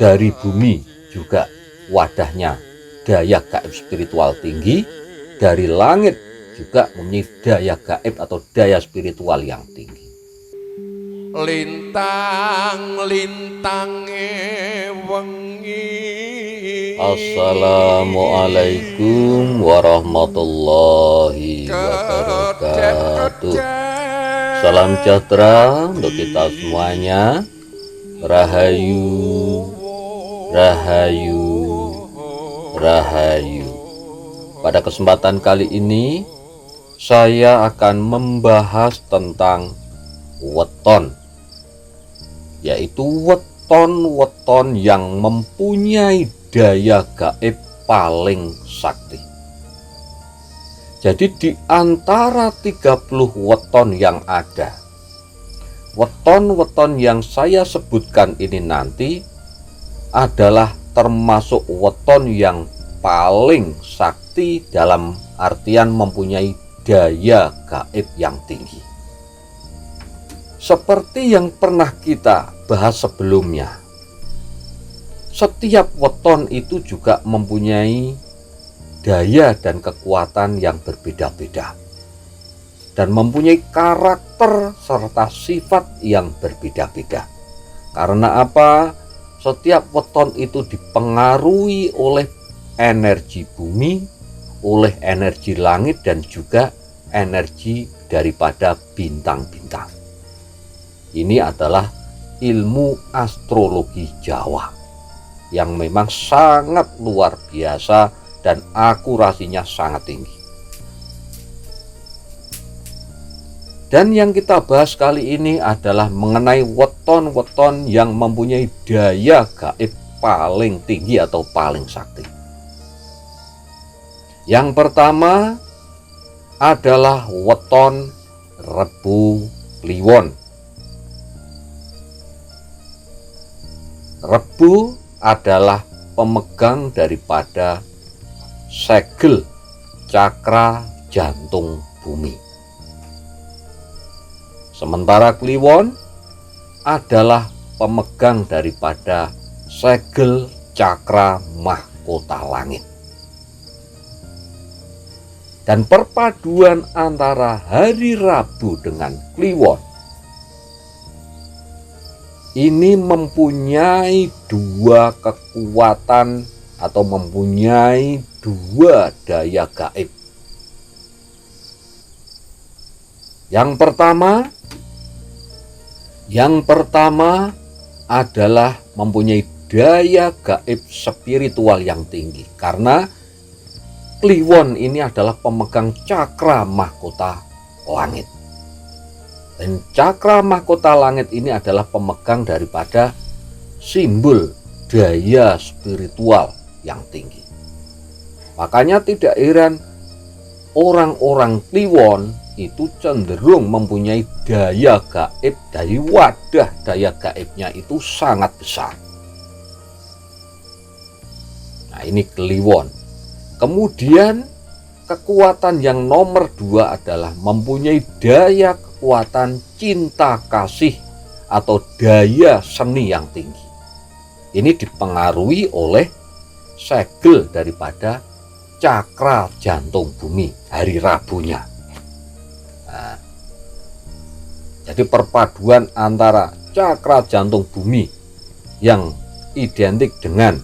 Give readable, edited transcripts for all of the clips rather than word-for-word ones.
dari bumi juga wadahnya daya gaib spiritual tinggi, dari langit juga mempunyai daya gaib atau daya spiritual yang tinggi. Lintang-lintang wengi. Assalamualaikum warahmatullahi wabarakatuh. Salam sejahtera untuk kita semuanya. Rahayu, rahayu, rahayu. Pada kesempatan kali ini saya akan membahas tentang weton, yaitu weton-weton yang mempunyai daya gaib paling sakti. Jadi di antara 30 weton yang ada, weton-weton yang saya sebutkan ini nanti adalah termasuk weton yang paling sakti dalam artian mempunyai daya gaib yang tinggi. Seperti yang pernah kita bahas sebelumnya, setiap weton itu juga mempunyai daya dan kekuatan yang berbeda-beda dan mempunyai karakter serta sifat yang berbeda-beda. Karena apa? Setiap weton itu dipengaruhi oleh energi bumi, oleh energi langit, dan juga energi daripada bintang-bintang. Ini adalah ilmu astrologi Jawa yang memang sangat luar biasa dan akurasinya sangat tinggi. Dan yang kita bahas kali ini adalah mengenai weton-weton yang mempunyai daya gaib paling tinggi atau paling sakti. Yang pertama adalah weton Rebo Kliwon. Rebo adalah pemegang daripada segel cakra jantung bumi. Sementara Kliwon adalah pemegang daripada segel cakra mahkota langit. Dan perpaduan antara hari Rabu dengan Kliwon ini mempunyai dua kekuatan atau mempunyai dua daya gaib. Yang pertama adalah mempunyai daya gaib spiritual yang tinggi, karena Kliwon ini adalah pemegang cakra mahkota langit. Dan cakra mahkota langit ini adalah pemegang daripada simbol daya spiritual yang tinggi. Makanya tidak heran orang-orang Kliwon itu cenderung mempunyai daya gaib, dari wadah daya gaibnya itu sangat besar. Nah, ini Kliwon. Kemudian kekuatan yang nomor 2 adalah mempunyai daya kekuatan cinta kasih atau daya seni yang tinggi. Ini dipengaruhi oleh segel daripada cakra jantung bumi hari Rabunya. Nah, jadi perpaduan antara cakra jantung bumi yang identik dengan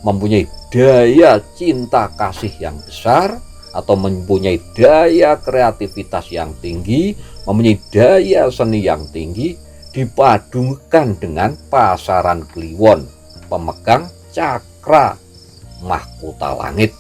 mempunyai daya cinta kasih yang besar atau mempunyai daya kreativitas yang tinggi, mempunyai daya seni yang tinggi, dipadukan dengan pasaran Kliwon, pemegang cakra mahkota langit.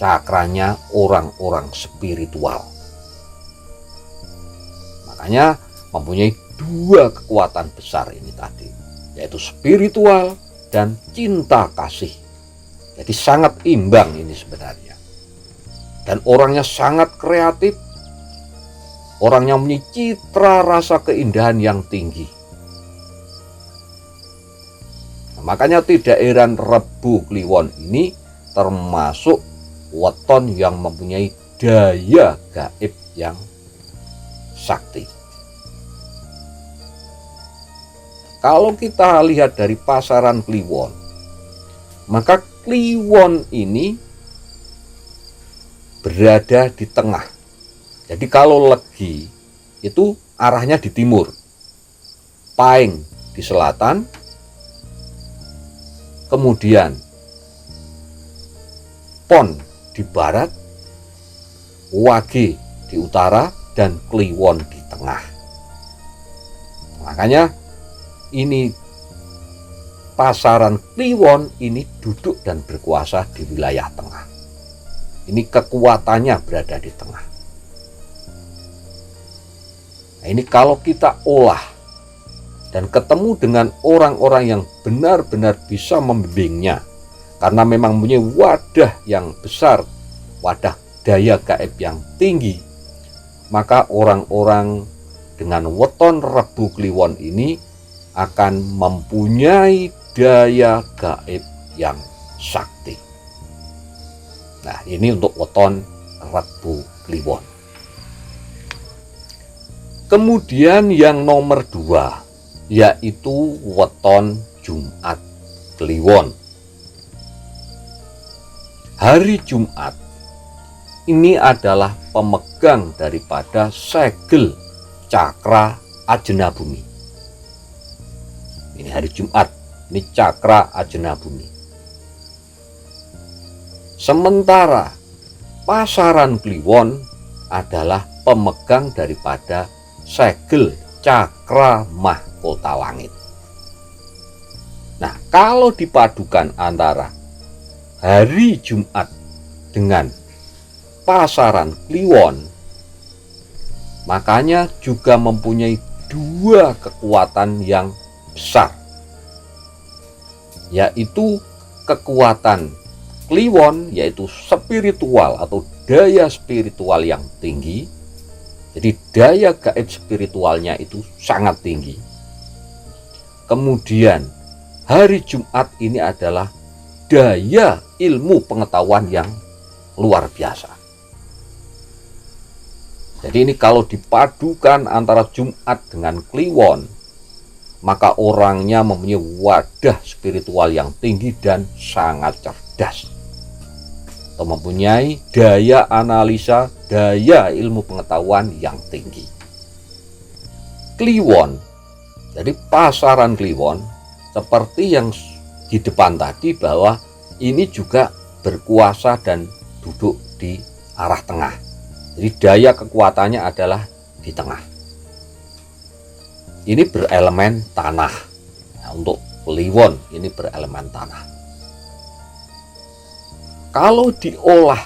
Cakranya orang-orang spiritual. Makanya mempunyai dua kekuatan besar ini tadi, yaitu spiritual dan cinta kasih. Jadi sangat imbang ini sebenarnya. Dan orangnya sangat kreatif, orangnya mempunyai citra rasa keindahan yang tinggi. Nah, makanya tidak heran Rebo Kliwon ini termasuk weton yang mempunyai daya gaib yang sakti. kalau kita lihat dari pasaran Kliwon, maka Kliwon ini berada di tengah. Jadi kalau Legi itu arahnya di timur, Pahing di selatan, kemudian Pon di barat, Wage di utara, dan Kliwon di tengah. Makanya ini pasaran Kliwon ini duduk dan berkuasa di wilayah tengah. Ini kekuatannya berada di tengah. Nah, ini kalau kita olah dan ketemu dengan orang-orang yang benar-benar bisa membimbingnya, karena memang punya wadah yang besar, wadah daya gaib yang tinggi, maka orang-orang dengan weton Rebu Kliwon ini akan mempunyai daya gaib yang sakti. Nah, ini untuk weton Rebu Kliwon. Kemudian yang nomor 2 yaitu weton Jumat Kliwon. Hari Jumat ini adalah pemegang daripada segel cakra ajna bumi. Ini hari Jumat, ini cakra ajna bumi. Sementara pasaran Kliwon adalah pemegang daripada segel cakra mahkota langit. Nah, kalau dipadukan antara hari Jumat dengan pasaran Kliwon, makanya juga mempunyai 2 kekuatan yang besar, yaitu kekuatan Kliwon, yaitu spiritual atau daya spiritual yang tinggi. Jadi daya gaib spiritualnya itu sangat tinggi. Kemudian hari Jumat ini adalah daya ilmu pengetahuan yang luar biasa. Jadi ini kalau dipadukan antara Jumat dengan Kliwon, maka orangnya mempunyai wadah spiritual yang tinggi dan sangat cerdas, atau mempunyai daya analisa, daya ilmu pengetahuan yang tinggi. Kliwon, jadi pasaran Kliwon seperti yang di depan tadi, bahwa ini juga berkuasa dan duduk di arah tengah. Jadi daya kekuatannya adalah di tengah. Ini berelemen tanah. Nah, untuk Kliwon ini berelemen tanah. Kalau diolah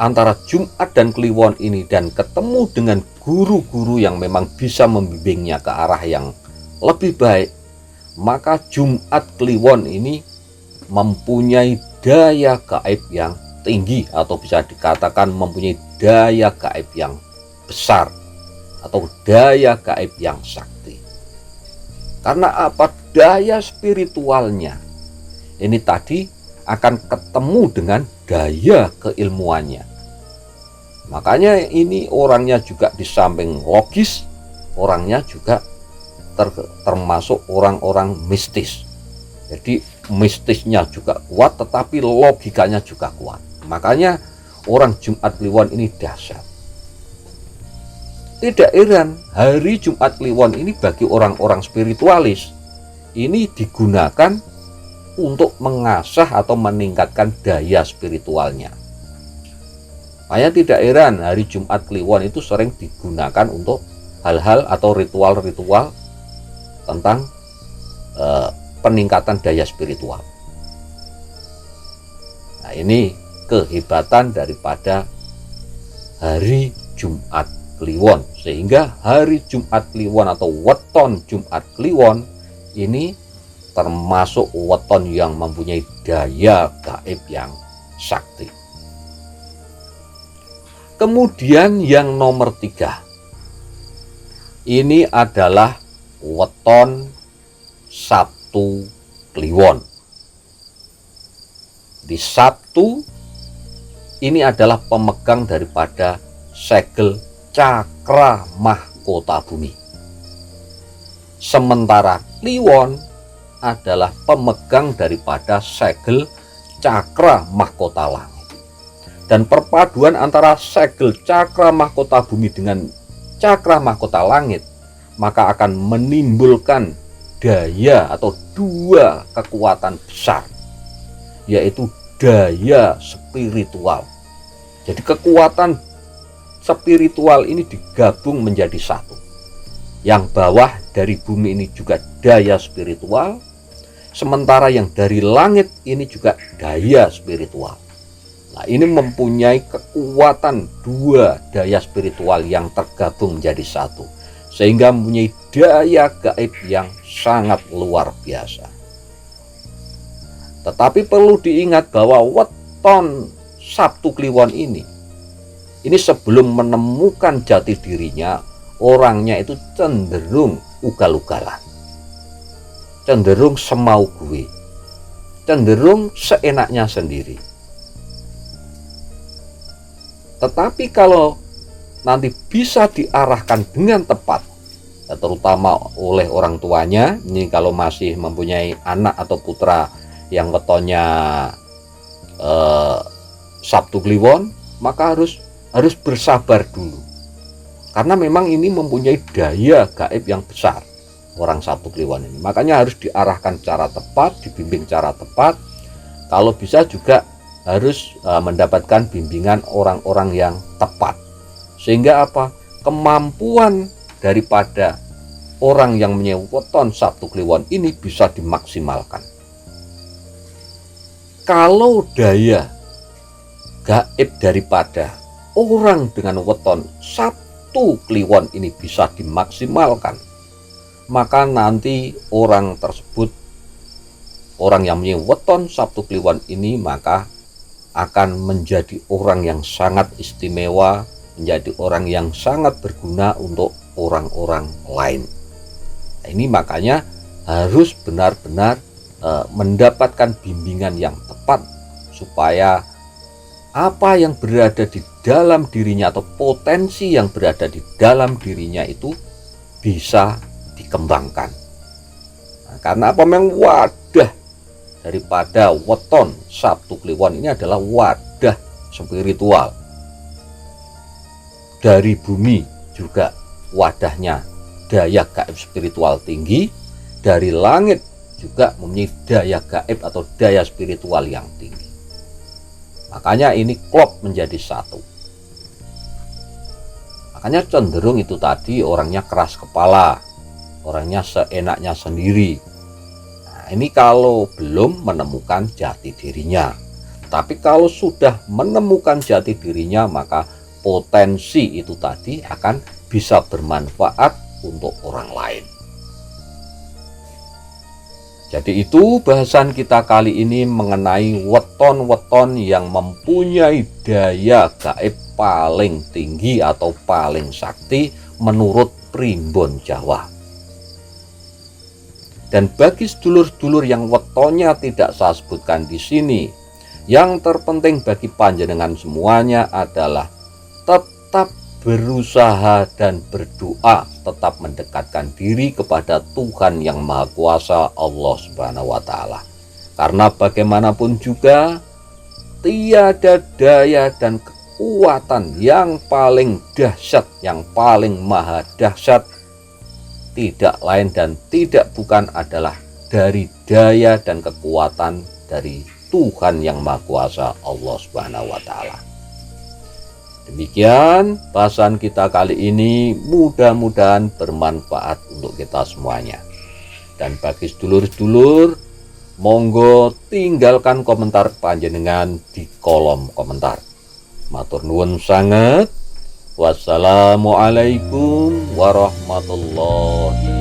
antara Jumat dan Kliwon ini dan ketemu dengan guru-guru yang memang bisa membimbingnya ke arah yang lebih baik, maka Jumat Kliwon ini mempunyai daya gaib yang tinggi, atau bisa dikatakan mempunyai daya gaib yang besar atau daya gaib yang sakti. Karena apa? Daya spiritualnya ini tadi akan ketemu dengan daya keilmuannya. Makanya ini orangnya juga di samping logis, orangnya juga termasuk orang-orang mistis. Jadi mistisnya juga kuat, tetapi logikanya juga kuat. Makanya orang Jumat Kliwon ini dahsyat. Tidak heran hari Jumat Kliwon ini bagi orang-orang spiritualis ini digunakan untuk mengasah atau meningkatkan daya spiritualnya. Makanya tidak heran hari Jumat Kliwon itu sering digunakan untuk hal-hal atau ritual-ritual tentang peningkatan daya spiritual. Nah, ini kehebatan daripada hari Jumat Kliwon, sehingga hari Jumat Kliwon atau weton Jumat Kliwon ini termasuk weton yang mempunyai daya gaib yang sakti. Kemudian yang nomor 3 ini adalah weton Sabtu Kliwon. Di Sabtu ini adalah pemegang daripada segel cakra mahkota bumi. Sementara Kliwon adalah pemegang daripada segel cakra mahkota langit. Dan perpaduan antara segel cakra mahkota bumi dengan cakra mahkota langit maka akan menimbulkan daya atau dua kekuatan besar, yaitu daya spiritual. Jadi kekuatan spiritual ini digabung menjadi satu. Yang bawah dari bumi ini juga daya spiritual, sementara yang dari langit ini juga daya spiritual. Nah, ini mempunyai kekuatan dua daya spiritual yang tergabung menjadi satu, sehingga mempunyai daya gaib yang sangat luar biasa. Tetapi perlu diingat bahwa weton Sabtu Kliwon ini sebelum menemukan jati dirinya, orangnya itu cenderung ugal-ugalan, cenderung semau gue, cenderung seenaknya sendiri. Tetapi kalau nanti bisa diarahkan dengan tepat, terutama oleh orang tuanya, ini kalau masih mempunyai anak atau putra yang wetonnya Sabtu Kliwon, maka harus bersabar dulu. Karena memang ini mempunyai daya gaib yang besar orang Sabtu Kliwon ini. Makanya harus diarahkan secara tepat, dibimbing secara tepat. Kalau bisa juga harus mendapatkan bimbingan orang-orang yang tepat. Sehingga apa? Kemampuan daripada orang yang mempunyai weton Sabtu Kliwon ini bisa dimaksimalkan. Kalau daya gaib daripada orang dengan weton Sabtu Kliwon ini bisa dimaksimalkan, maka nanti orang tersebut, orang yang mempunyai weton Sabtu Kliwon ini, maka akan menjadi orang yang sangat istimewa, menjadi orang yang sangat berguna untuk orang-orang lain. Nah, ini makanya harus benar-benar mendapatkan bimbingan yang tepat, supaya apa yang berada di dalam dirinya atau potensi yang berada di dalam dirinya itu bisa dikembangkan. Nah, karena apa? Memang wadah daripada weton Sabtu Kliwon ini adalah wadah spiritual. Dari bumi juga wadahnya daya gaib spiritual tinggi, dari langit juga mempunyai daya gaib atau daya spiritual yang tinggi. Makanya ini klop menjadi satu. Makanya cenderung itu tadi orangnya keras kepala, orangnya seenaknya sendiri. Nah, ini kalau belum menemukan jati dirinya. Tapi kalau sudah menemukan jati dirinya, maka potensi itu tadi akan bisa bermanfaat untuk orang lain. Jadi itu bahasan kita kali ini mengenai weton-weton yang mempunyai daya gaib paling tinggi atau paling sakti menurut primbon Jawa. Dan bagi sedulur-sedulur yang wetonnya tidak saya sebutkan di sini, yang terpenting bagi panjenengan semuanya adalah tetap berusaha dan berdoa, tetap mendekatkan diri kepada Tuhan yang Maha Kuasa, Allah Subhanahu wa Ta'ala. Karena bagaimanapun juga tiada daya dan kekuatan yang paling dahsyat, yang paling maha dahsyat, tidak lain dan tidak bukan adalah dari daya dan kekuatan dari Tuhan yang Maha Kuasa, Allah Subhanahu wa Ta'ala. Demikian bahasan kita kali ini, mudah-mudahan bermanfaat untuk kita semuanya. Dan bagi sedulur-sedulur, monggo tinggalkan komentar panjenengan di kolom komentar. Matur nuwun sanget. Wassalamualaikum warahmatullahi